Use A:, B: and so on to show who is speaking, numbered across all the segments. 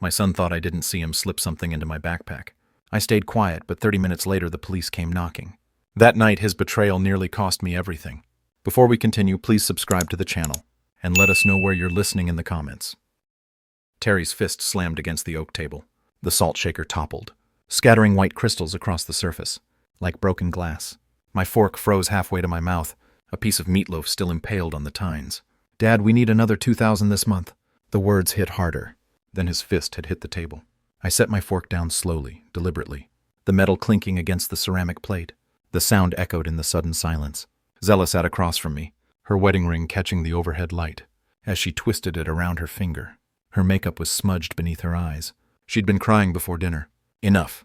A: My son thought I didn't see him slip something into my backpack. I stayed quiet, but 30 minutes later the police came knocking. That night his betrayal nearly cost me everything. Before we continue, please subscribe to the channel, and let us know where you're listening in the comments. Terry's fist slammed against the oak table. The salt shaker toppled, scattering white crystals across the surface, like broken glass. My fork froze halfway to my mouth, a piece of meatloaf still impaled on the tines. "Dad, we need another $2,000 this month." The words hit harder than his fist had hit the table. I set my fork down slowly, deliberately, the metal clinking against the ceramic plate. The sound echoed in the sudden silence. Zella sat across from me, her wedding ring catching the overhead light. As she twisted it around her finger, her makeup was smudged beneath her eyes. She'd been crying before dinner. "Enough."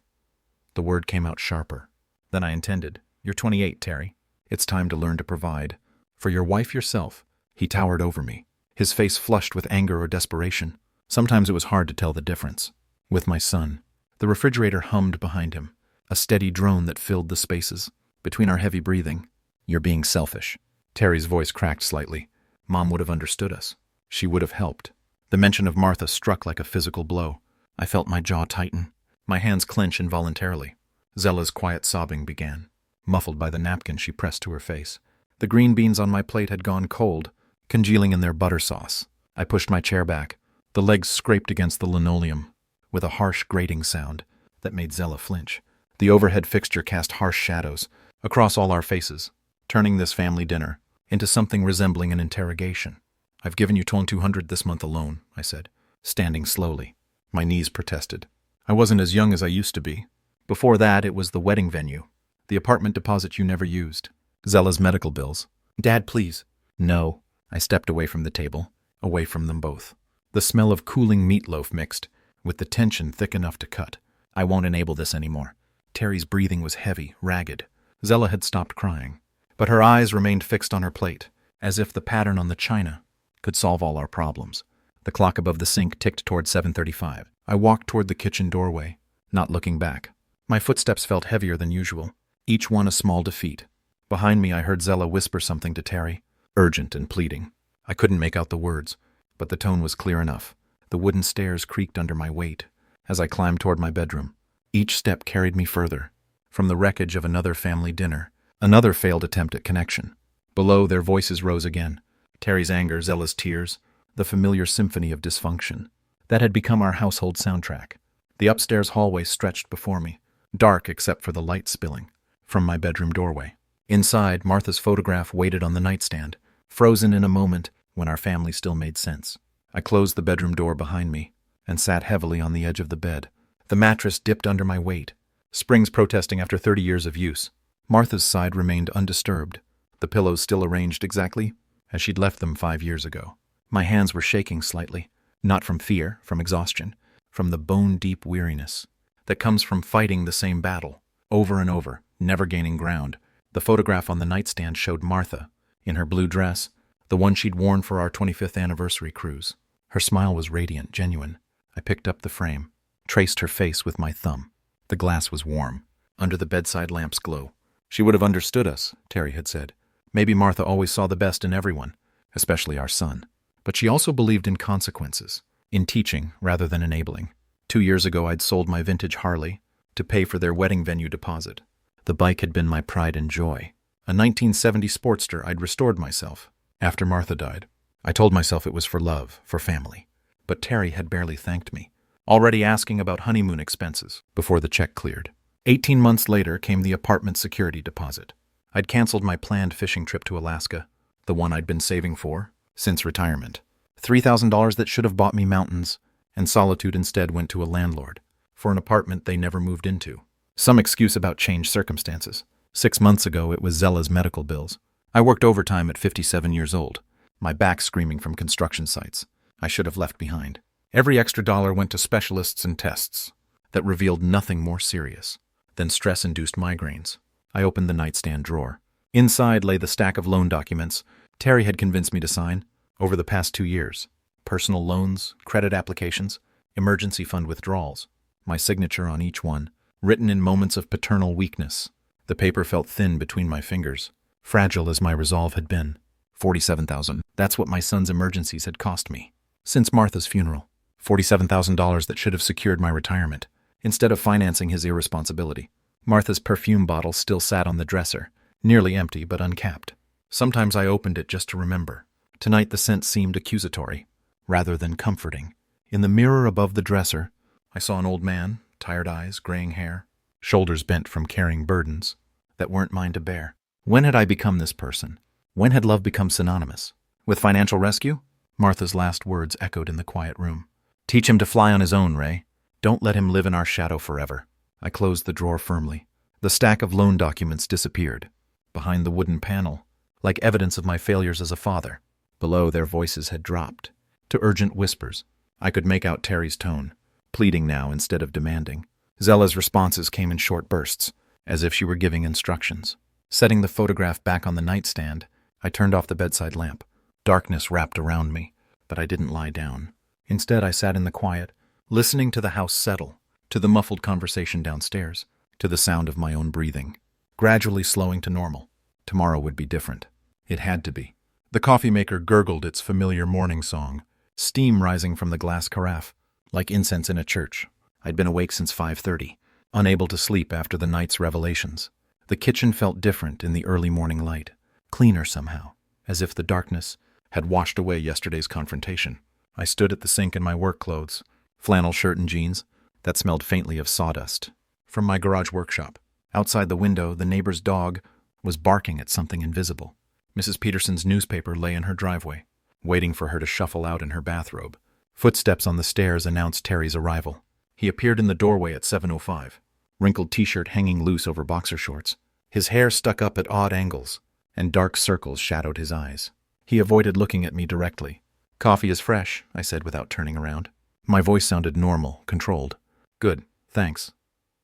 A: The word came out sharper than I intended. "You're 28, Terry. It's time to learn to provide. For your wife, yourself." He towered over me, his face flushed with anger or desperation. Sometimes it was hard to tell the difference. With my son, the refrigerator hummed behind him, a steady drone that filled the spaces between our heavy breathing. "You're being selfish." Terry's voice cracked slightly. Mom would have understood us. She would have helped. The mention of Martha struck like a physical blow. I felt my jaw tighten, my hands clench involuntarily. Zella's quiet sobbing began, muffled by the napkin she pressed to her face. The green beans on my plate had gone cold, congealing in their butter sauce. I pushed my chair back. The legs scraped against the linoleum, with a harsh grating sound that made Zella flinch. The overhead fixture cast harsh shadows across all our faces, turning this family dinner into something resembling an interrogation. "I've given you $2,200 this month alone," I said, standing slowly. My knees protested. I wasn't as young as I used to be. Before that, it was the wedding venue, the apartment deposit you never used, Zella's medical bills. "Dad, please." "No." I stepped away from the table, away from them both. The smell of cooling meatloaf mixed with the tension thick enough to cut. "I won't enable this anymore." Terry's breathing was heavy, ragged. Zella had stopped crying, but her eyes remained fixed on her plate, as if the pattern on the china could solve all our problems. The clock above the sink ticked toward 7:35. I walked toward the kitchen doorway, not looking back. My footsteps felt heavier than usual, each one a small defeat. Behind me I heard Zella whisper something to Terry, urgent and pleading. I couldn't make out the words, but the tone was clear enough. The wooden stairs creaked under my weight as I climbed toward my bedroom. Each step carried me further, from the wreckage of another family dinner, another failed attempt at connection. Below, their voices rose again. Terry's anger, Zella's tears, the familiar symphony of dysfunction that had become our household soundtrack. The upstairs hallway stretched before me, dark except for the light spilling from my bedroom doorway. Inside, Martha's photograph waited on the nightstand, frozen in a moment when our family still made sense. I closed the bedroom door behind me and sat heavily on the edge of the bed. The mattress dipped under my weight, springs protesting after 30 years of use. Martha's side remained undisturbed, the pillows still arranged exactly as she'd left them 5 years ago. My hands were shaking slightly, not from fear, from exhaustion, from the bone-deep weariness that comes from fighting the same battle, over and over, never gaining ground. The photograph on the nightstand showed Martha, in her blue dress, the one she'd worn for our 25th anniversary cruise. Her smile was radiant, genuine. I picked up the frame, traced her face with my thumb. The glass was warm, under the bedside lamp's glow. "She would have understood us," Terry had said. "Maybe Martha always saw the best in everyone, especially our son. But she also believed in consequences, in teaching rather than enabling." 2 years ago I'd sold my vintage Harley to pay for their wedding venue deposit. The bike had been my pride and joy. A 1970 Sportster I'd restored myself after Martha died. I told myself it was for love, for family. But Terry had barely thanked me, already asking about honeymoon expenses before the check cleared. 18 months later came the apartment security deposit. I'd canceled my planned fishing trip to Alaska, the one I'd been saving for since retirement. $3,000 that should have bought me mountains and solitude instead went to a landlord for an apartment they never moved into. Some excuse about changed circumstances. 6 months ago it was Zella's medical bills. I worked overtime at 57 years old, my back screaming from construction sites I should have left behind. Every extra dollar went to specialists and tests that revealed nothing more serious than stress-induced migraines. I opened the nightstand drawer. Inside lay the stack of loan documents Terry had convinced me to sign over the past 2 years. Personal loans, credit applications, emergency fund withdrawals. My signature on each one, written in moments of paternal weakness. The paper felt thin between my fingers, fragile as my resolve had been. $47,000. That's what my son's emergencies had cost me. Since Martha's funeral. $47,000 that should have secured my retirement, instead of financing his irresponsibility. Martha's perfume bottle still sat on the dresser, nearly empty but uncapped. Sometimes I opened it just to remember. Tonight the scent seemed accusatory, rather than comforting. In the mirror above the dresser, I saw an old man, tired eyes, graying hair, shoulders bent from carrying burdens that weren't mine to bear. When had I become this person? When had love become synonymous with financial rescue? Martha's last words echoed in the quiet room. Teach him to fly on his own, Ray. Don't let him live in our shadow forever. I closed the drawer firmly. The stack of loan documents disappeared. Behind the wooden panel, like evidence of my failures as a father. Below, their voices had dropped to urgent whispers. I could make out Terry's tone, pleading now instead of demanding. Zella's responses came in short bursts, as if she were giving instructions. Setting the photograph back on the nightstand, I turned off the bedside lamp. Darkness wrapped around me, but I didn't lie down. Instead, I sat in the quiet, listening to the house settle, to the muffled conversation downstairs, to the sound of my own breathing, gradually slowing to normal. Tomorrow would be different. It had to be. The coffee maker gurgled its familiar morning song, steam rising from the glass carafe, like incense in a church. I'd been awake since 5:30, unable to sleep after the night's revelations. The kitchen felt different in the early morning light, cleaner somehow, as if the darkness had washed away yesterday's confrontation. I stood at the sink in my work clothes, flannel shirt and jeans, that smelled faintly of sawdust, from my garage workshop. Outside the window, the neighbor's dog was barking at something invisible. Mrs. Peterson's newspaper lay in her driveway, waiting for her to shuffle out in her bathrobe. Footsteps on the stairs announced Terry's arrival. He appeared in the doorway at 7:05, wrinkled t-shirt hanging loose over boxer shorts. His hair stuck up at odd angles, and dark circles shadowed his eyes. He avoided looking at me directly. "Coffee is fresh," I said without turning around. My voice sounded normal, controlled. "Good, thanks."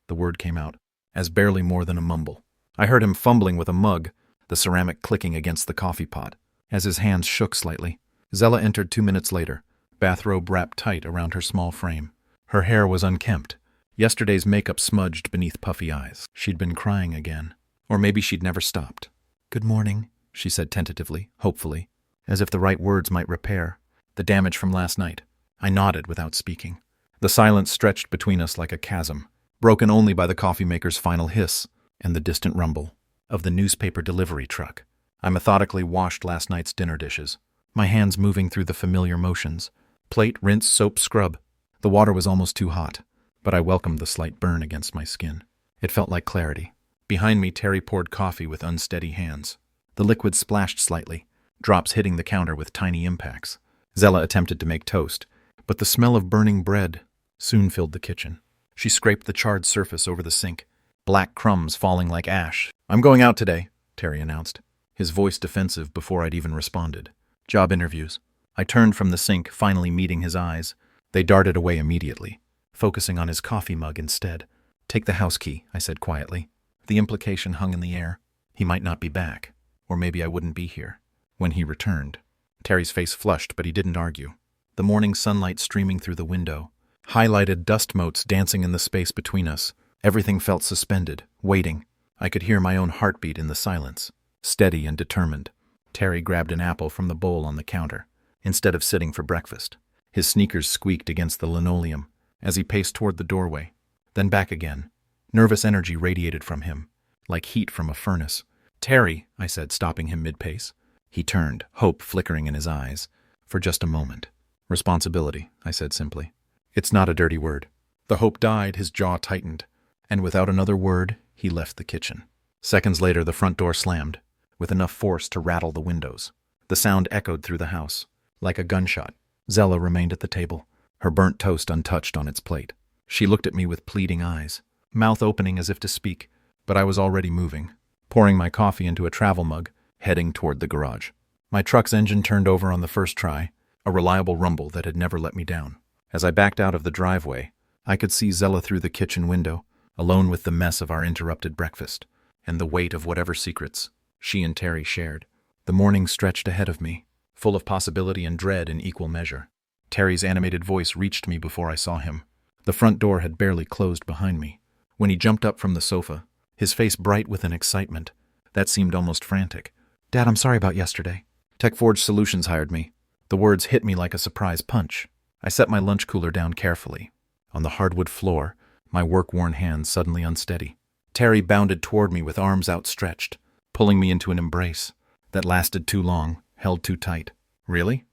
A: The word came out, as barely more than a mumble. I heard him fumbling with a mug, the ceramic clicking against the coffee pot, as his hands shook slightly. Zella entered 2 minutes later, bathrobe wrapped tight around her small frame. Her hair was unkempt. Yesterday's makeup smudged beneath puffy eyes. She'd been crying again. Or maybe she'd never stopped. "Good morning," she said tentatively, hopefully, as if the right words might repair the damage from last night. I nodded without speaking. The silence stretched between us like a chasm, broken only by the coffee maker's final hiss and the distant rumble of the newspaper delivery truck. I methodically washed last night's dinner dishes, my hands moving through the familiar motions. Plate, rinse, soap, scrub. The water was almost too hot, but I welcomed the slight burn against my skin. It felt like clarity. Behind me, Terry poured coffee with unsteady hands. The liquid splashed slightly, drops hitting the counter with tiny impacts. Zella attempted to make toast, but the smell of burning bread soon filled the kitchen. She scraped the charred surface over the sink, black crumbs falling like ash. "I'm going out today," Terry announced, his voice defensive before I'd even responded. "Job interviews." I turned from the sink, finally meeting his eyes. They darted away immediately, focusing on his coffee mug instead. "Take the house key," I said quietly. The implication hung in the air. He might not be back, or maybe I wouldn't be here when he returned. Terry's face flushed, but he didn't argue. The morning sunlight streaming through the window highlighted dust motes dancing in the space between us. Everything felt suspended, waiting. I could hear my own heartbeat in the silence, steady and determined. Terry grabbed an apple from the bowl on the counter, instead of sitting for breakfast. His sneakers squeaked against the linoleum as he paced toward the doorway, then back again. Nervous energy radiated from him, like heat from a furnace. "Terry," I said, stopping him mid-pace. He turned, hope flickering in his eyes, for just a moment. "Responsibility," I said simply. "It's not a dirty word." The hope died, his jaw tightened, and without another word, he left the kitchen. Seconds later, the front door slammed, with enough force to rattle the windows. The sound echoed through the house, like a gunshot. Zella remained at the table, her burnt toast untouched on its plate. She looked at me with pleading eyes, mouth opening as if to speak, but I was already moving, pouring my coffee into a travel mug, heading toward the garage. My truck's engine turned over on the first try, a reliable rumble that had never let me down. As I backed out of the driveway, I could see Zella through the kitchen window, alone with the mess of our interrupted breakfast, and the weight of whatever secrets she and Terry shared. The morning stretched ahead of me, full of possibility and dread in equal measure. Terry's animated voice reached me before I saw him. The front door had barely closed behind me, when he jumped up from the sofa, his face bright with an excitement that seemed almost frantic. "Dad, I'm sorry about yesterday. Tech Forge Solutions hired me." The words hit me like a surprise punch. I set my lunch cooler down carefully. On the hardwood floor, my work-worn hands suddenly unsteady. Terry bounded toward me with arms outstretched, pulling me into an embrace that lasted too long, held too tight. Really?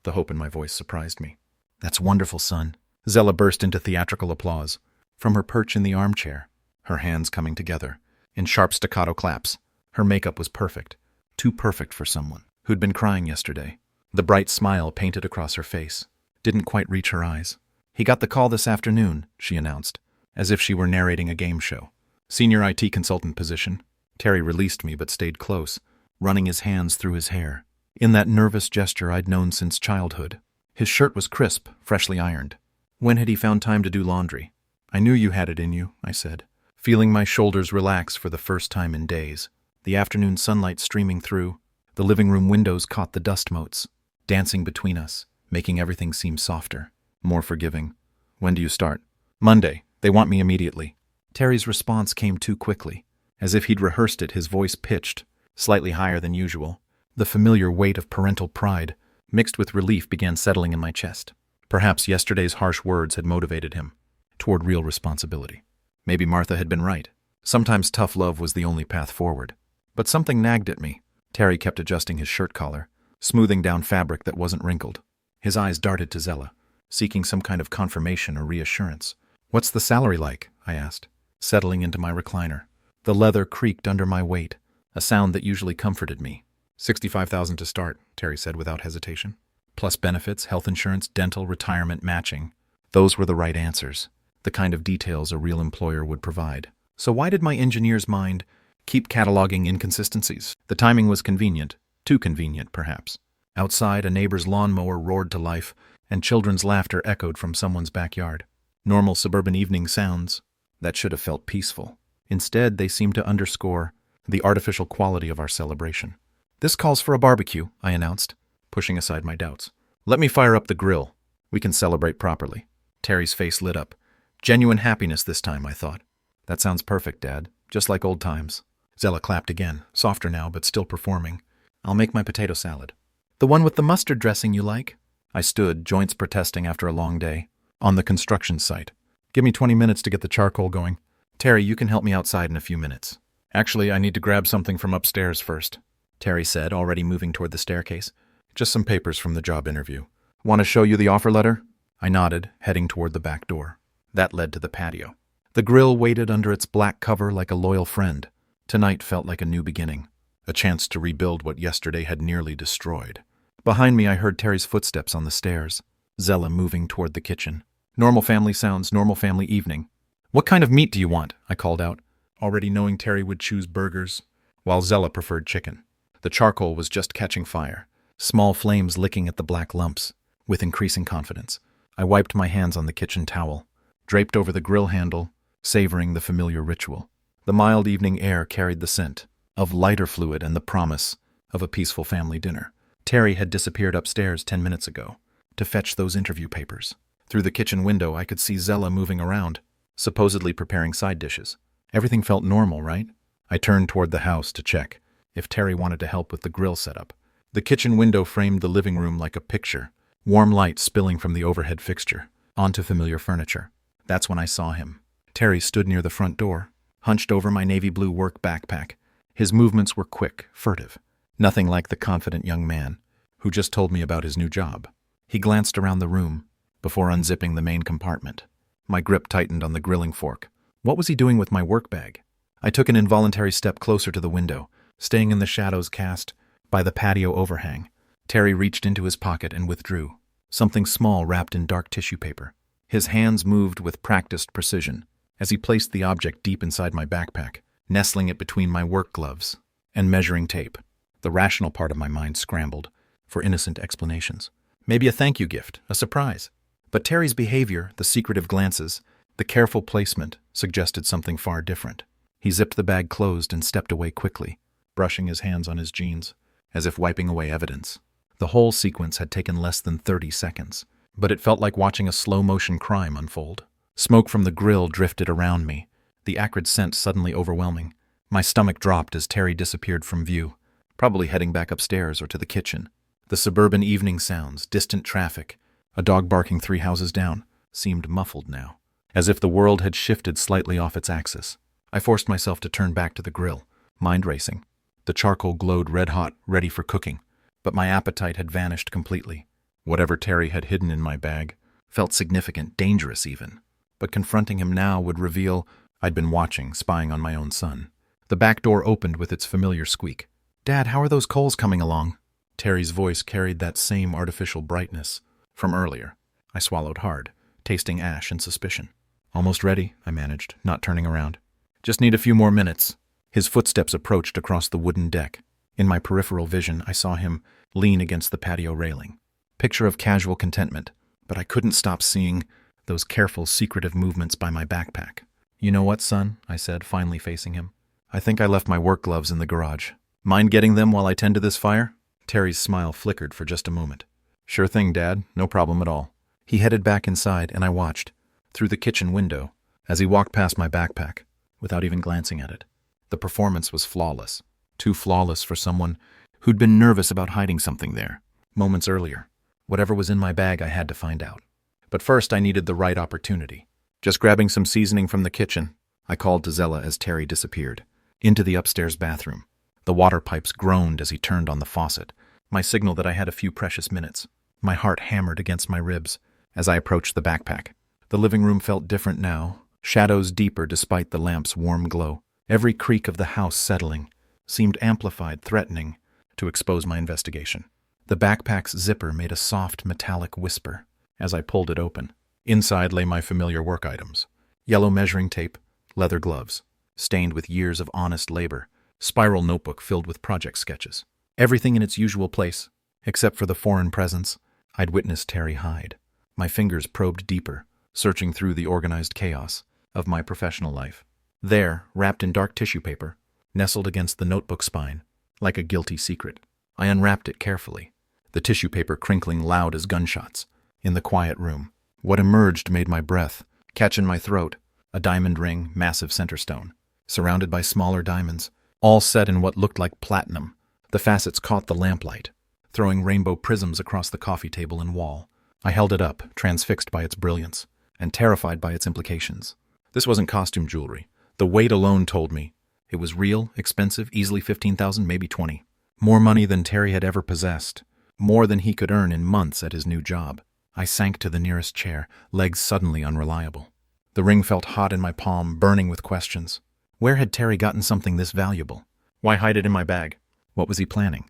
A: The hope in my voice surprised me. That's wonderful, son. Zella burst into theatrical applause. From her perch in the armchair, her hands coming together, in sharp staccato claps. Her makeup was perfect. Too perfect for someone who'd been crying yesterday. The bright smile painted across her face didn't quite reach her eyes. He got the call this afternoon, she announced, as if she were narrating a game show. Senior IT consultant position. Terry released me but stayed close, running his hands through his hair. In that nervous gesture I'd known since childhood. His shirt was crisp, freshly ironed. When had he found time to do laundry? I knew you had it in you, I said, feeling my shoulders relax for the first time in days. The afternoon sunlight streaming through. The living room windows caught the dust motes, dancing between us, making everything seem softer, more forgiving. When do you start? Monday. They want me immediately. Terry's response came too quickly. As if he'd rehearsed it, his voice pitched, slightly higher than usual. The familiar weight of parental pride, mixed with relief, began settling in my chest. Perhaps yesterday's harsh words had motivated him toward real responsibility. Maybe Martha had been right. Sometimes tough love was the only path forward. But something nagged at me. Terry kept adjusting his shirt collar, smoothing down fabric that wasn't wrinkled. His eyes darted to Zella, seeking some kind of confirmation or reassurance. What's the salary like? I asked, settling into my recliner. The leather creaked under my weight, a sound that usually comforted me. $65,000 to start, Terry said without hesitation. Plus benefits, health insurance, dental, retirement, matching. Those were the right answers, the kind of details a real employer would provide. So why did my engineer's mind keep cataloging inconsistencies? The timing was convenient, too convenient, perhaps. Outside, a neighbor's lawnmower roared to life, and children's laughter echoed from someone's backyard. Normal suburban evening sounds that should have felt peaceful. Instead, they seemed to underscore the artificial quality of our celebration. This calls for a barbecue, I announced, pushing aside my doubts. Let me fire up the grill. We can celebrate properly. Terry's face lit up. Genuine happiness this time, I thought. That sounds perfect, Dad. Just like old times. Zella clapped again, softer now, but still performing. I'll make my potato salad. The one with the mustard dressing you like? I stood, joints protesting after a long day, on the construction site. Give me 20 minutes to get the charcoal going. Terry, you can help me outside in a few minutes. Actually, I need to grab something from upstairs first, Terry said, already moving toward the staircase. Just some papers from the job interview. Want to show you the offer letter? I nodded, heading toward the back door. That led to the patio. The grill waited under its black cover like a loyal friend. Tonight felt like a new beginning, a chance to rebuild what yesterday had nearly destroyed. Behind me, I heard Terry's footsteps on the stairs, Zella moving toward the kitchen. Normal family sounds, normal family evening. What kind of meat do you want? I called out, already knowing Terry would choose burgers, while Zella preferred chicken. The charcoal was just catching fire, small flames licking at the black lumps. With increasing confidence, I wiped my hands on the kitchen towel, draped over the grill handle, savoring the familiar ritual. The mild evening air carried the scent of lighter fluid and the promise of a peaceful family dinner. Terry had disappeared upstairs 10 minutes ago to fetch those interview papers. Through the kitchen window, I could see Zella moving around, supposedly preparing side dishes. Everything felt normal, right? I turned toward the house to check if Terry wanted to help with the grill setup. The kitchen window framed the living room like a picture, warm light spilling from the overhead fixture onto familiar furniture. That's when I saw him. Terry stood near the front door, hunched over my navy blue work backpack. His movements were quick, furtive. Nothing like the confident young man who just told me about his new job. He glanced around the room before unzipping the main compartment. My grip tightened on the grilling fork. What was he doing with my work bag? I took an involuntary step closer to the window, staying in the shadows cast by the patio overhang. Terry reached into his pocket and withdrew, something small wrapped in dark tissue paper. His hands moved with practiced precision as he placed the object deep inside my backpack, nestling it between my work gloves and measuring tape. The rational part of my mind scrambled for innocent explanations. Maybe a thank you gift, a surprise. But Terry's behavior, the secretive glances, the careful placement, suggested something far different. He zipped the bag closed and stepped away quickly, brushing his hands on his jeans, as if wiping away evidence. The whole sequence had taken less than 30 seconds, but it felt like watching a slow-motion crime unfold. Smoke from the grill drifted around me, the acrid scent suddenly overwhelming. My stomach dropped as Terry disappeared from view, probably heading back upstairs or to the kitchen. The suburban evening sounds, distant traffic, A dog barking 3 houses down seemed muffled now, as if the world had shifted slightly off its axis. I forced myself to turn back to the grill, mind racing. The charcoal glowed red-hot, ready for cooking, but my appetite had vanished completely. Whatever Terry had hidden in my bag felt significant, dangerous even. But confronting him now would reveal I'd been watching, spying on my own son. The back door opened with its familiar squeak. "Dad, how are those coals coming along?" Terry's voice carried that same artificial brightness from earlier. I swallowed hard, tasting ash and suspicion. "Almost ready," I managed, not turning around. "Just need a few more minutes." His footsteps approached across the wooden deck. In my peripheral vision, I saw him lean against the patio railing. Picture of casual contentment, but I couldn't stop seeing those careful, secretive movements by my backpack. "You know what, son?" I said, finally facing him. "I think I left my work gloves in the garage. Mind getting them while I tend to this fire?" Terry's smile flickered for just a moment. "Sure thing, Dad. No problem at all." He headed back inside, and I watched, through the kitchen window, as he walked past my backpack, without even glancing at it. The performance was flawless. Too flawless for someone who'd been nervous about hiding something there, moments earlier. Whatever was in my bag, I had to find out. But first, I needed the right opportunity. Just grabbing some seasoning from the kitchen, I called to Zella as Terry disappeared. Into the upstairs bathroom. The water pipes groaned as he turned on the faucet, my signal that I had a few precious minutes. My heart hammered against my ribs as I approached the backpack. The living room felt different now, shadows deeper despite the lamp's warm glow. Every creak of the house settling seemed amplified, threatening to expose my investigation. The backpack's zipper made a soft metallic whisper as I pulled it open. Inside lay my familiar work items. Yellow measuring tape, leather gloves, stained with years of honest labor, spiral notebook filled with project sketches. Everything in its usual place, except for the foreign presence I'd witnessed Terry hide. My fingers probed deeper, searching through the organized chaos of my professional life. There, wrapped in dark tissue paper, nestled against the notebook spine, like a guilty secret. I unwrapped it carefully, the tissue paper crinkling loud as gunshots. In the quiet room, what emerged made my breath catch in my throat. A diamond ring, massive center stone, surrounded by smaller diamonds, all set in what looked like platinum. The facets caught the lamplight, throwing rainbow prisms across the coffee table and wall. I held it up, transfixed by its brilliance, and terrified by its implications. This wasn't costume jewelry. The weight alone told me it was real, expensive, easily 15,000, maybe 20. More money than Terry had ever possessed, more than he could earn in months at his new job. I sank to the nearest chair, legs suddenly unreliable. The ring felt hot in my palm, burning with questions. Where had Terry gotten something this valuable? Why hide it in my bag? What was he planning?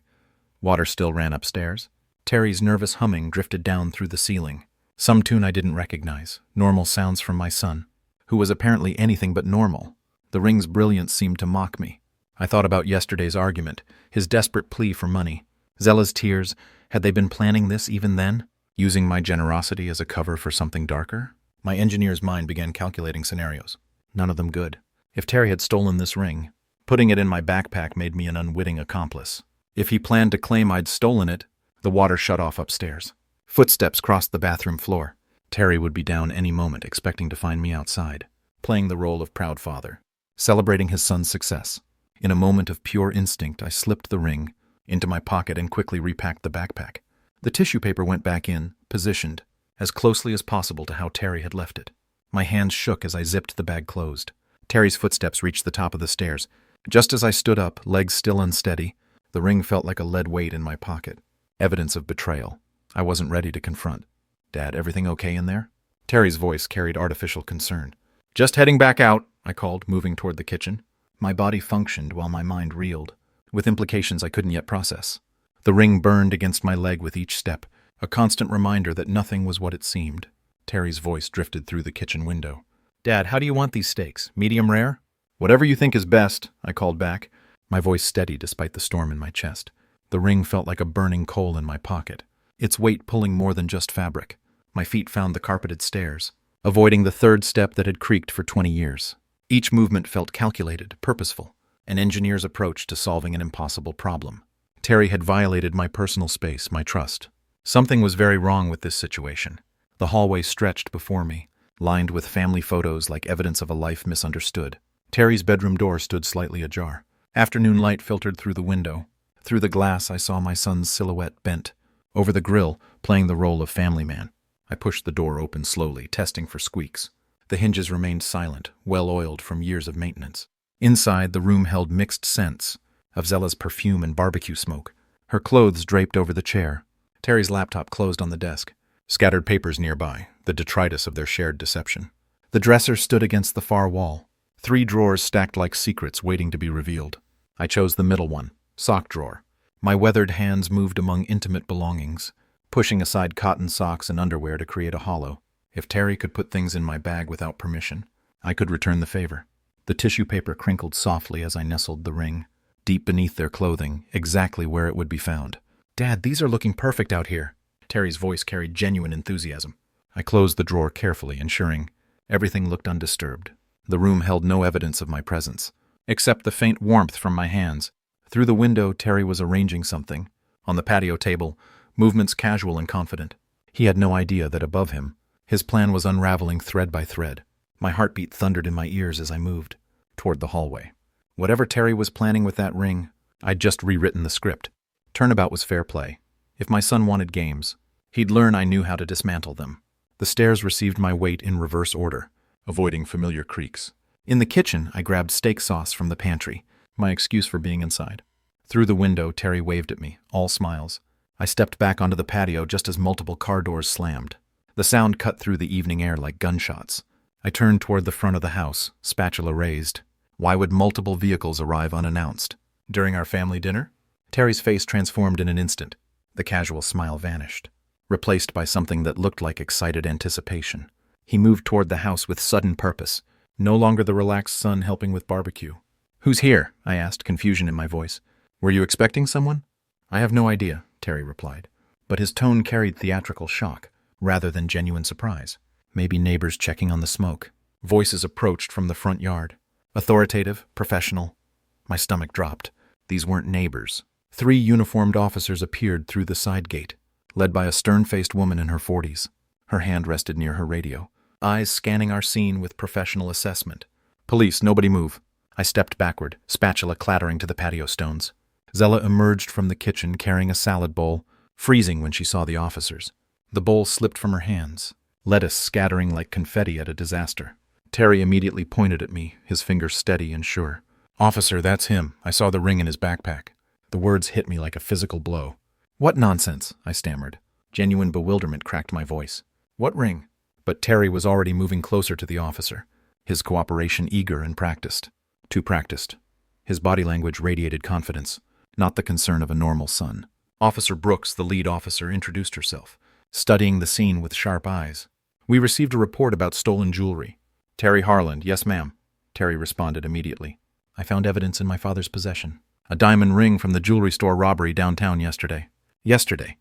A: Water still ran upstairs. Terry's nervous humming drifted down through the ceiling. Some tune I didn't recognize, normal sounds from my son, who was apparently anything but normal. The ring's brilliance seemed to mock me. I thought about yesterday's argument, his desperate plea for money. Zella's tears, had they been planning this even then? Using my generosity as a cover for something darker? My engineer's mind began calculating scenarios. None of them good. If Terry had stolen this ring, putting it in my backpack made me an unwitting accomplice. If he planned to claim I'd stolen it, the water shut off upstairs. Footsteps crossed the bathroom floor. Terry would be down any moment, expecting to find me outside, playing the role of proud father, celebrating his son's success. In a moment of pure instinct, I slipped the ring into my pocket and quickly repacked the backpack. The tissue paper went back in, positioned, as closely as possible to how Terry had left it. My hands shook as I zipped the bag closed. Terry's footsteps reached the top of the stairs. Just as I stood up, legs still unsteady, the ring felt like a lead weight in my pocket. Evidence of betrayal. I wasn't ready to confront. "Dad, everything okay in there?" Terry's voice carried artificial concern. "Just heading back out," I called, moving toward the kitchen. My body functioned while my mind reeled, with implications I couldn't yet process. The ring burned against my leg with each step, a constant reminder that nothing was what it seemed. Terry's voice drifted through the kitchen window. "Dad, how do you want these steaks? Medium rare?" "Whatever you think is best," I called back, my voice steady despite the storm in my chest. The ring felt like a burning coal in my pocket, its weight pulling more than just fabric. My feet found the carpeted stairs, avoiding the third step that had creaked for 20 years. Each movement felt calculated, purposeful, an engineer's approach to solving an impossible problem. Terry had violated my personal space, my trust. Something was very wrong with this situation. The hallway stretched before me, lined with family photos like evidence of a life misunderstood. Terry's bedroom door stood slightly ajar. Afternoon light filtered through the window. Through the glass, I saw my son's silhouette bent over the grill, playing the role of family man. I pushed the door open slowly, testing for squeaks. The hinges remained silent, well-oiled from years of maintenance. Inside, the room held mixed scents of Zella's perfume and barbecue smoke. Her clothes draped over the chair. Terry's laptop closed on the desk. Scattered papers nearby, the detritus of their shared deception. The dresser stood against the far wall. 3 drawers stacked like secrets waiting to be revealed. I chose the middle one, sock drawer. My weathered hands moved among intimate belongings, pushing aside cotton socks and underwear to create a hollow. If Terry could put things in my bag without permission, I could return the favor. The tissue paper crinkled softly as I nestled the ring, deep beneath their clothing, exactly where it would be found. "Dad, these are looking perfect out here." Terry's voice carried genuine enthusiasm. I closed the drawer carefully, ensuring everything looked undisturbed. The room held no evidence of my presence, except the faint warmth from my hands. Through the window, Terry was arranging something. On the patio table, movements casual and confident. He had no idea that above him, his plan was unraveling thread by thread. My heartbeat thundered in my ears as I moved toward the hallway. Whatever Terry was planning with that ring, I'd just rewritten the script. Turnabout was fair play. If my son wanted games, he'd learn I knew how to dismantle them. The stairs received my weight in reverse order, avoiding familiar creaks. In the kitchen, I grabbed steak sauce from the pantry, my excuse for being inside. Through the window, Terry waved at me, all smiles. I stepped back onto the patio just as multiple car doors slammed. The sound cut through the evening air like gunshots. I turned toward the front of the house, spatula raised. Why would multiple vehicles arrive unannounced? During our family dinner? Terry's face transformed in an instant. The casual smile vanished, replaced by something that looked like excited anticipation. He moved toward the house with sudden purpose, no longer the relaxed son helping with barbecue. "Who's here?" I asked, confusion in my voice. "Were you expecting someone?" "I have no idea," Terry replied, but his tone carried theatrical shock, rather than genuine surprise. Maybe neighbors checking on the smoke. Voices approached from the front yard. Authoritative, professional. My stomach dropped. These weren't neighbors. 3 uniformed officers appeared through the side gate, led by a stern-faced woman in her 40s. Her hand rested near her radio, eyes scanning our scene with professional assessment. "Police, nobody move." I stepped backward, spatula clattering to the patio stones. Zella emerged from the kitchen carrying a salad bowl, freezing when she saw the officers. The bowl slipped from her hands, lettuce scattering like confetti at a disaster. Terry immediately pointed at me, his fingers steady and sure. "Officer, that's him. I saw the ring in his backpack." The words hit me like a physical blow. "What nonsense?" I stammered. Genuine bewilderment cracked my voice. "What ring?" But Terry was already moving closer to the officer, his cooperation eager and practiced. Too practiced. His body language radiated confidence, not the concern of a normal son. Officer Brooks, the lead officer, introduced herself, studying the scene with sharp eyes. "We received a report about stolen jewelry." "Terry Harland, yes ma'am," Terry responded immediately. "I found evidence in my father's possession. A diamond ring from the jewelry store robbery downtown yesterday." Yesterday.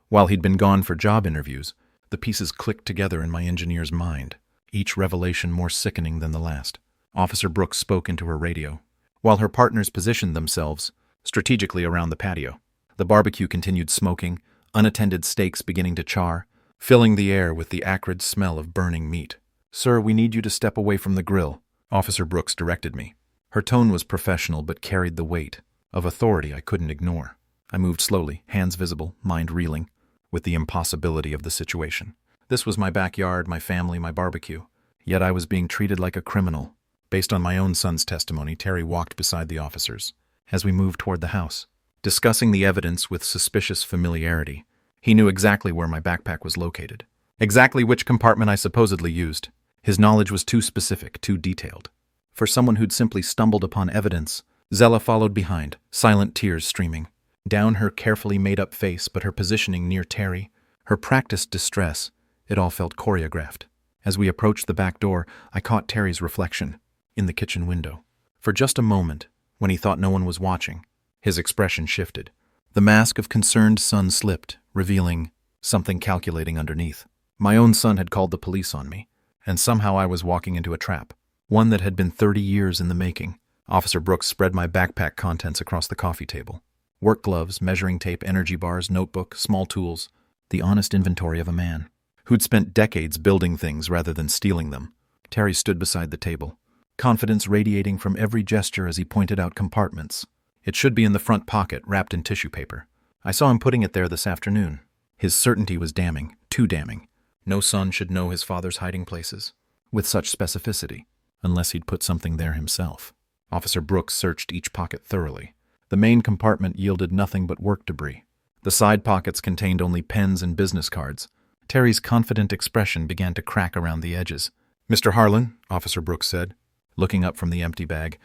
A: While he'd been gone for job interviews, the pieces clicked together in my engineer's mind, each revelation more sickening than the last. Officer Brooks spoke into her radio, while her partners positioned themselves strategically around the patio. The barbecue continued smoking, unattended steaks beginning to char, filling the air with the acrid smell of burning meat. "Sir, we need you to step away from the grill," Officer Brooks directed me. Her tone was professional but carried the weight of authority I couldn't ignore. I moved slowly, hands visible, mind reeling, with the impossibility of the situation. This was my backyard, my family, my barbecue. Yet I was being treated like a criminal. Based on my own son's testimony, Terry walked beside the officers as we moved toward the house, discussing the evidence with suspicious familiarity. He knew exactly where my backpack was located, exactly which compartment I supposedly used. His knowledge was too specific, too detailed. For someone who'd simply stumbled upon evidence, Zella followed behind, silent tears streaming down her carefully made-up face, but her positioning near Terry, her practiced distress, it all felt choreographed. As we approached the back door, I caught Terry's reflection in the kitchen window. For just a moment, when he thought no one was watching, his expression shifted. The mask of concerned son slipped, revealing something calculating underneath. My own son had called the police on me, and somehow I was walking into a trap, one that had been 30 years in the making. Officer Brooks spread my backpack contents across the coffee table. Work gloves, measuring tape, energy bars, notebook, small tools, the honest inventory of a man who'd spent decades building things rather than stealing them. Terry stood beside the table, confidence radiating from every gesture as he pointed out compartments. "It should be in the front pocket, wrapped in tissue paper. I saw him putting it there this afternoon." His certainty was damning, too damning. No son should know his father's hiding places with such specificity, unless he'd put something there himself. Officer Brooks searched each pocket thoroughly. The main compartment yielded nothing but work debris. The side pockets contained only pens and business cards. Terry's confident expression began to crack around the edges. "Mr. Harlan," Officer Brooks said, looking up from the empty bag,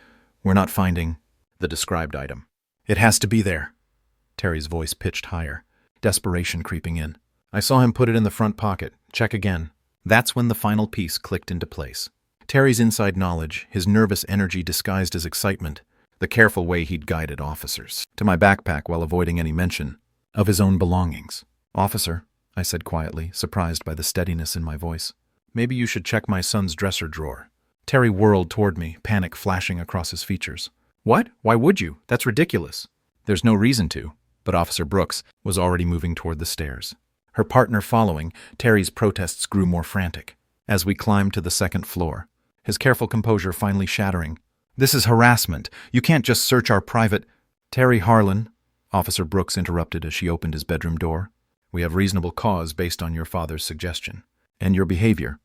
A: "we're not finding the described item." "It has to be there." Terry's voice pitched higher, desperation creeping in. "I saw him put it in the front pocket. Check again." That's when the final piece clicked into place. Terry's inside knowledge, his nervous energy disguised as excitement, the careful way he'd guided officers to my backpack while avoiding any mention of his own belongings. "Officer," I said quietly, surprised by the steadiness in my voice, "maybe you should check my son's dresser drawer." Terry whirled toward me, panic flashing across his features. "What? Why would you? That's ridiculous." "There's no reason to." But Officer Brooks was already moving toward the stairs. Her partner following, Terry's protests grew more frantic. As we climbed to the second floor, his careful composure finally shattering. "This is harassment. You can't just search our private—" "Terry Harlan," Officer Brooks interrupted as she opened his bedroom door. "We have reasonable cause based on your father's suggestion and your behavior."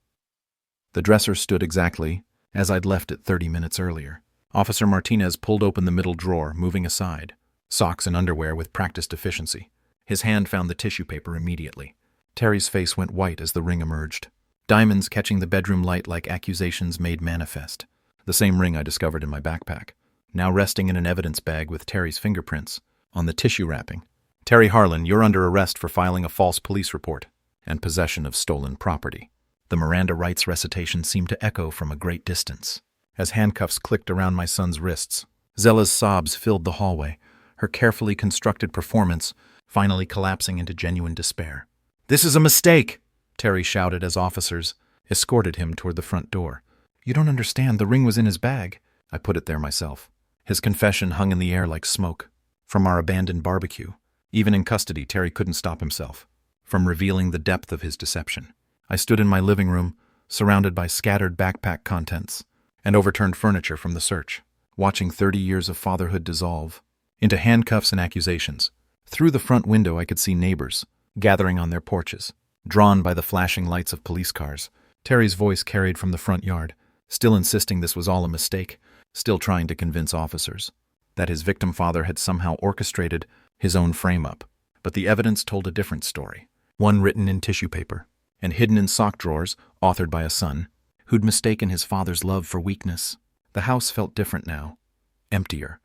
A: The dresser stood exactly as I'd left it 30 minutes earlier. Officer Martinez pulled open the middle drawer, moving aside, socks and underwear with practiced efficiency. His hand found the tissue paper immediately. Terry's face went white as the ring emerged. Diamonds catching the bedroom light like accusations made manifest. The same ring I discovered in my backpack, now resting in an evidence bag with Terry's fingerprints on the tissue wrapping. "Terry Harlan, you're under arrest for filing a false police report and possession of stolen property." The Miranda rights recitation seemed to echo from a great distance. As handcuffs clicked around my son's wrists, Zella's sobs filled the hallway, her carefully constructed performance finally collapsing into genuine despair. "This is a mistake!" Terry shouted as officers escorted him toward the front door. "You don't understand, the ring was in his bag." I put it there myself. His confession hung in the air like smoke from our abandoned barbecue. Even in custody, Terry couldn't stop himself from revealing the depth of his deception. I stood in my living room, surrounded by scattered backpack contents and overturned furniture from the search, watching 30 years of fatherhood dissolve into handcuffs and accusations. Through the front window, I could see neighbors gathering on their porches, drawn by the flashing lights of police cars. Terry's voice carried from the front yard, still insisting this was all a mistake, still trying to convince officers that his victim father had somehow orchestrated his own frame-up. But the evidence told a different story, one written in tissue paper and hidden in sock drawers, authored by a son who'd mistaken his father's love for weakness. The house felt different now, emptier,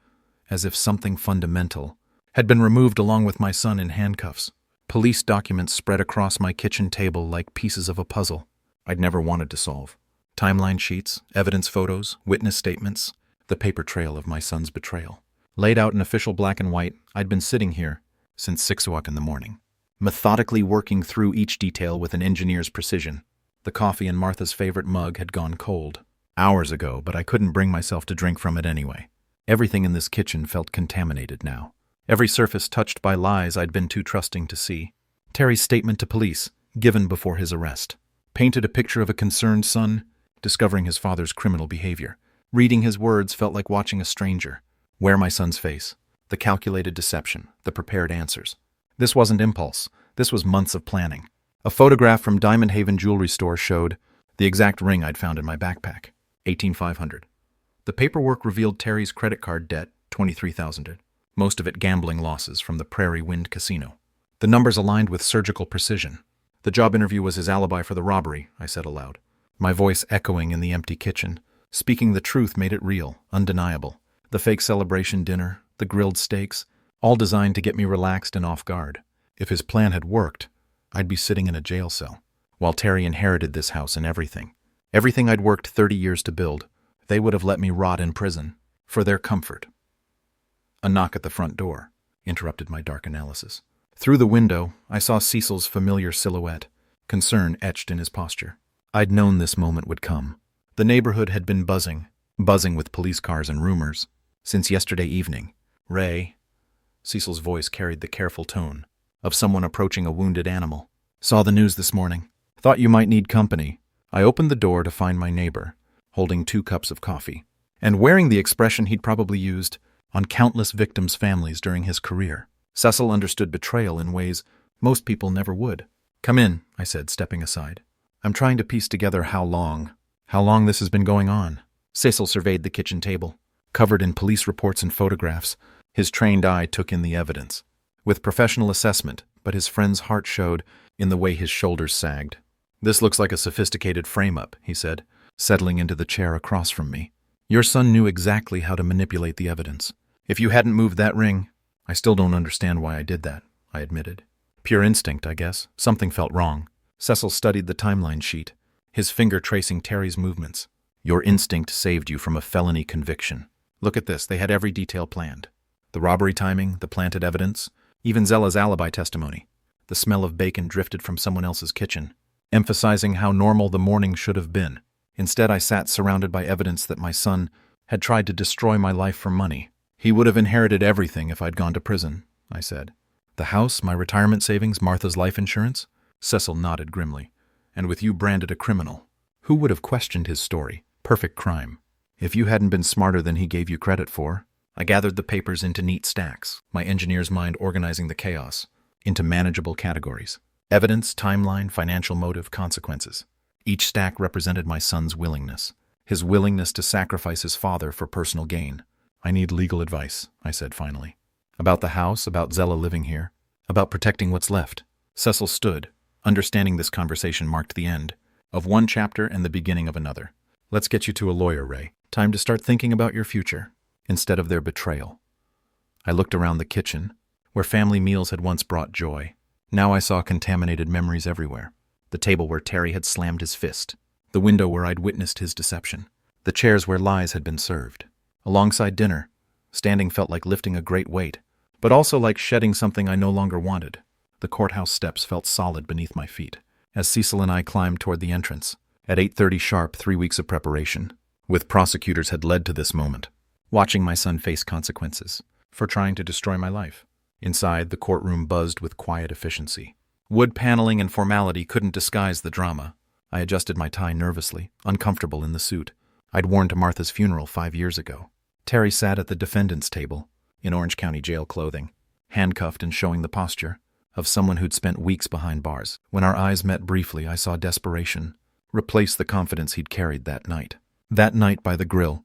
A: as if something fundamental had been removed along with my son in handcuffs. Police documents spread across my kitchen table like pieces of a puzzle I'd never wanted to solve. Timeline sheets, evidence photos, witness statements, the paper trail of my son's betrayal. Laid out in official black and white, I'd been sitting here since 6 o'clock in the morning, methodically working through each detail with an engineer's precision. The coffee in Martha's favorite mug had gone cold hours ago, but I couldn't bring myself to drink from it anyway. Everything in this kitchen felt contaminated now. Every surface touched by lies I'd been too trusting to see. Terry's statement to police, given before his arrest, painted a picture of a concerned son discovering his father's criminal behavior. Reading his words felt like watching a stranger wear my son's face, the calculated deception, the prepared answers. This wasn't impulse. This was months of planning. A photograph from Diamond Haven jewelry store showed the exact ring I'd found in my backpack, $18,500. The paperwork revealed Terry's credit card debt, $23,000, most of it gambling losses from the Prairie Wind Casino. The numbers aligned with surgical precision. The job interview was his alibi for the robbery, I said aloud, my voice echoing in the empty kitchen. Speaking the truth made it real, undeniable. The fake celebration dinner, the grilled steaks, all designed to get me relaxed and off guard. If his plan had worked, I'd be sitting in a jail cell, while Terry inherited this house and everything. Everything I'd worked 30 years to build. They would have let me rot in prison, for their comfort. A knock at the front door interrupted my dark analysis. Through the window, I saw Cecil's familiar silhouette, concern etched in his posture. I'd known this moment would come. The neighborhood had been buzzing with police cars and rumors, since yesterday evening. "Ray," Cecil's voice carried the careful tone of someone approaching a wounded animal. "Saw the news this morning. Thought you might need company." I opened the door to find my neighbor, holding 2 cups of coffee, and wearing the expression he'd probably used on countless victims' families during his career. Cecil understood betrayal in ways most people never would. "Come in," I said, stepping aside. "I'm trying to piece together how long this has been going on." Cecil surveyed the kitchen table, covered in police reports and photographs. His trained eye took in the evidence, with professional assessment, but his friend's heart showed in the way his shoulders sagged. "This looks like a sophisticated frame-up," he said, settling into the chair across from me. "Your son knew exactly how to manipulate the evidence. If you hadn't moved that ring—" "I still don't understand why I did that," I admitted. "Pure instinct, I guess. Something felt wrong." Cecil studied the timeline sheet, his finger tracing Terry's movements. "Your instinct saved you from a felony conviction. Look at this, they had every detail planned. The robbery timing, the planted evidence, even Zella's alibi testimony. The smell of bacon drifted from someone else's kitchen, emphasizing how normal the morning should have been. Instead, I sat surrounded by evidence that my son had tried to destroy my life for money. He would have inherited everything if I'd gone to prison," I said. "The house, my retirement savings, Martha's life insurance?" Cecil nodded grimly. "And with you branded a criminal. Who would have questioned his story? Perfect crime. If you hadn't been smarter than he gave you credit for." I gathered the papers into neat stacks, my engineer's mind organizing the chaos into manageable categories. Evidence, timeline, financial motive, consequences. Each stack represented my son's willingness. His willingness to sacrifice his father for personal gain. "I need legal advice," I said finally. "About the house, about Zella living here, about protecting what's left." Cecil stood. Understanding this conversation marked the end of one chapter and the beginning of another. "Let's get you to a lawyer, Ray. Time to start thinking about your future, instead of their betrayal." I looked around the kitchen, where family meals had once brought joy. Now I saw contaminated memories everywhere. The table where Terry had slammed his fist. The window where I'd witnessed his deception. The chairs where lies had been served. Alongside dinner, standing felt like lifting a great weight, but also like shedding something I no longer wanted. The courthouse steps felt solid beneath my feet, as Cecil and I climbed toward the entrance. At 8:30 sharp, 3 weeks of preparation, with prosecutors, had led to this moment. Watching my son face consequences for trying to destroy my life. Inside, the courtroom buzzed with quiet efficiency. Wood paneling and formality couldn't disguise the drama. I adjusted my tie nervously, uncomfortable in the suit I'd worn to Martha's funeral 5 years ago. Terry sat at the defendant's table, in Orange County jail clothing, handcuffed and showing the posture of someone who'd spent weeks behind bars. When our eyes met briefly, I saw desperation replace the confidence he'd carried that night. That night by the grill,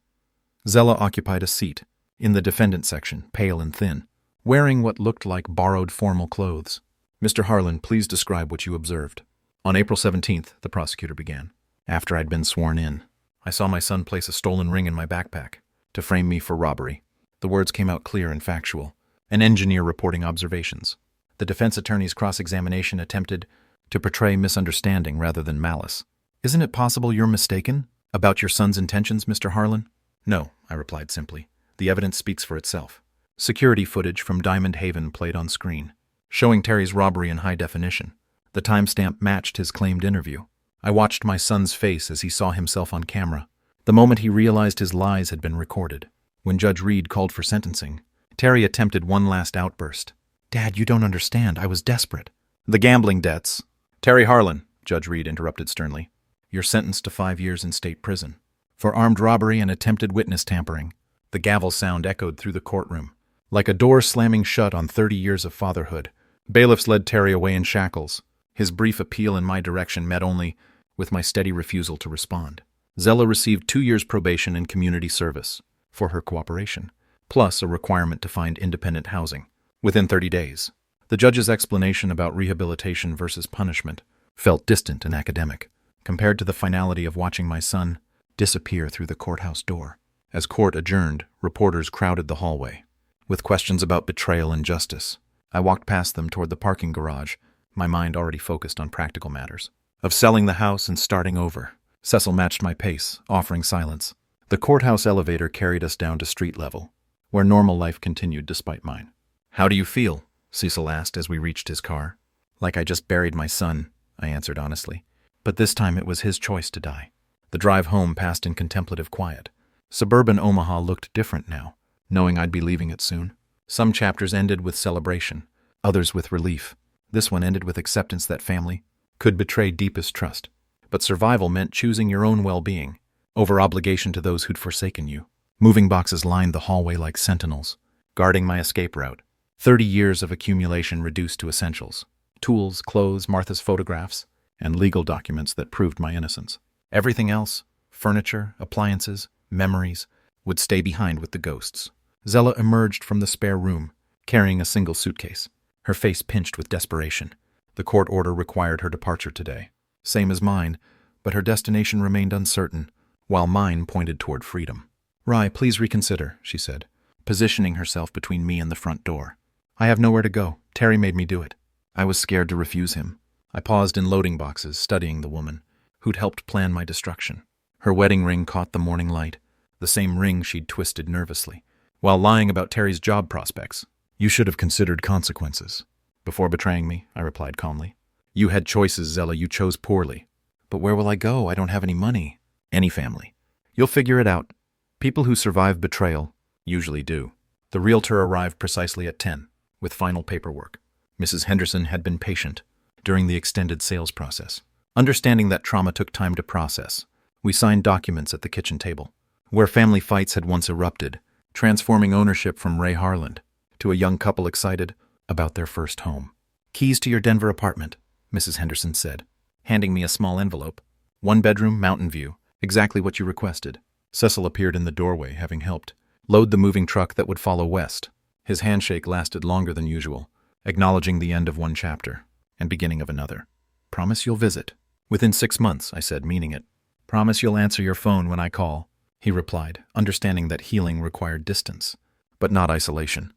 A: Zella occupied a seat in the defendant section, pale and thin, wearing what looked like borrowed formal clothes. "Mr. Harlan, please describe what you observed." "On April 17th, the prosecutor began, after I'd been sworn in, I saw my son place a stolen ring in my backpack to frame me for robbery." The words came out clear and factual, an engineer reporting observations. The defense attorney's cross-examination attempted to portray misunderstanding rather than malice. "Isn't it possible you're mistaken about your son's intentions, Mr. Harlan?" "No," I replied simply. "The evidence speaks for itself." Security footage from Diamond Haven played on screen, showing Terry's robbery in high definition. The timestamp matched his claimed interview. I watched my son's face as he saw himself on camera, the moment he realized his lies had been recorded. When Judge Reed called for sentencing, Terry attempted one last outburst. "Dad, you don't understand. I was desperate." "The gambling debts." "Terry Harlan," Judge Reed interrupted sternly, "you're sentenced to 5 years in state prison for armed robbery and attempted witness tampering." The gavel sound echoed through the courtroom, like a door slamming shut on 30 years of fatherhood. Bailiffs led Terry away in shackles. His brief appeal in my direction met only with my steady refusal to respond. Zella received 2 years probation and community service for her cooperation, plus a requirement to find independent housing within 30 days. The judge's explanation about rehabilitation versus punishment felt distant and academic, compared to the finality of watching my son disappear through the courthouse door. As court adjourned, reporters crowded the hallway, with questions about betrayal and justice. I walked past them toward the parking garage, my mind already focused on practical matters of selling the house and starting over. Cecil matched my pace, offering silence. The courthouse elevator carried us down to street level, where normal life continued despite mine. "How do you feel?" Cecil asked as we reached his car. "Like I just buried my son," I answered honestly. But this time it was his choice to die. The drive home passed in contemplative quiet. Suburban Omaha looked different now, knowing I'd be leaving it soon. Some chapters ended with celebration, others with relief. This one ended with acceptance that family could betray deepest trust. But survival meant choosing your own well-being over obligation to those who'd forsaken you. Moving boxes lined the hallway like sentinels, guarding my escape route. 30 years of accumulation reduced to essentials. Tools, clothes, Martha's photographs, and legal documents that proved my innocence. Everything else, furniture, appliances, memories, would stay behind with the ghosts. Zella emerged from the spare room, carrying a single suitcase, her face pinched with desperation. The court order required her departure today. Same as mine, but her destination remained uncertain, while mine pointed toward freedom. "Rye, please reconsider," she said, positioning herself between me and the front door. "I have nowhere to go. Terry made me do it." I was scared to refuse him. I paused in loading boxes, studying the woman who'd helped plan my destruction. Her wedding ring caught the morning light, the same ring she'd twisted nervously, while lying about Terry's job prospects. "You should have considered consequences before betraying me," I replied calmly. "You had choices, Zella. You chose poorly." "But where will I go? I don't have any money." "Any family. You'll figure it out. People who survive betrayal usually do." The realtor arrived precisely at 10, with final paperwork. Mrs. Henderson had been patient during the extended sales process. Understanding that trauma took time to process, we signed documents at the kitchen table, where family fights had once erupted, transforming ownership from Ray Harland to a young couple excited about their first home. "Keys to your Denver apartment," Mrs. Henderson said, handing me a small envelope. "One bedroom, mountain view, exactly what you requested." Cecil appeared in the doorway, having helped load the moving truck that would follow west. His handshake lasted longer than usual, acknowledging the end of one chapter and beginning of another. "Promise you'll visit." "Within 6 months," I said, meaning it. "Promise you'll answer your phone when I call," he replied, understanding that healing required distance, but not isolation.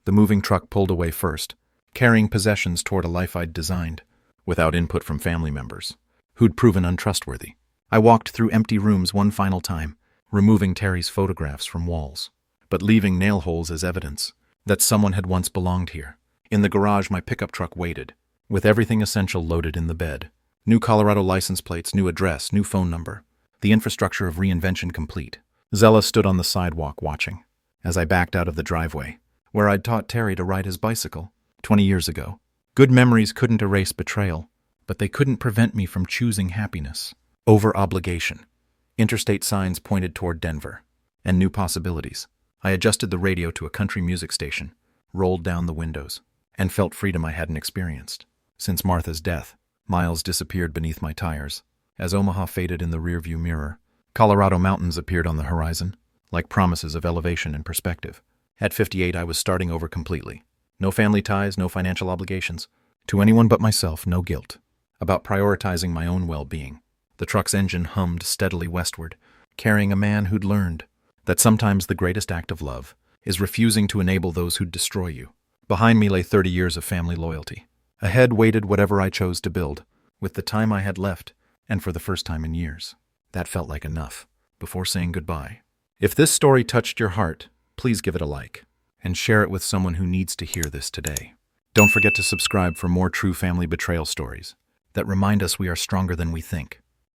A: The moving truck pulled away first, carrying possessions toward a life I'd designed, without input from family members, who'd proven untrustworthy. I walked through empty rooms one final time, removing Terry's photographs from walls, but leaving nail holes as evidence that someone had once belonged here. In the garage, my pickup truck waited, with everything essential loaded in the bed. New Colorado license plates, new address, new phone number. The infrastructure of reinvention complete. Zella stood on the sidewalk watching, as I backed out of the driveway, where I'd taught Terry to ride his bicycle 20 years ago. Good memories couldn't erase betrayal, but they couldn't prevent me from choosing happiness over obligation. Interstate signs pointed toward Denver, and new possibilities. I adjusted the radio to a country music station, rolled down the windows, and felt freedom I hadn't experienced. Since Martha's death, miles disappeared beneath my tires. As Omaha faded in the rearview mirror, Colorado mountains appeared on the horizon, like promises of elevation and perspective. At 58, I was starting over completely. No family ties, no financial obligations. To anyone but myself, no guilt. About prioritizing my own well-being. The truck's engine hummed steadily westward, carrying a man who'd learned that sometimes the greatest act of love is refusing to enable those who'd destroy you. Behind me lay 30 years of family loyalty. Ahead waited whatever I chose to build, with the time I had left, and for the first time in years. That felt like enough, before saying goodbye. If this story touched your heart, please give it a like, and share it with someone who needs to hear this today. Don't forget to subscribe for more true family betrayal stories that remind us we are stronger than we think.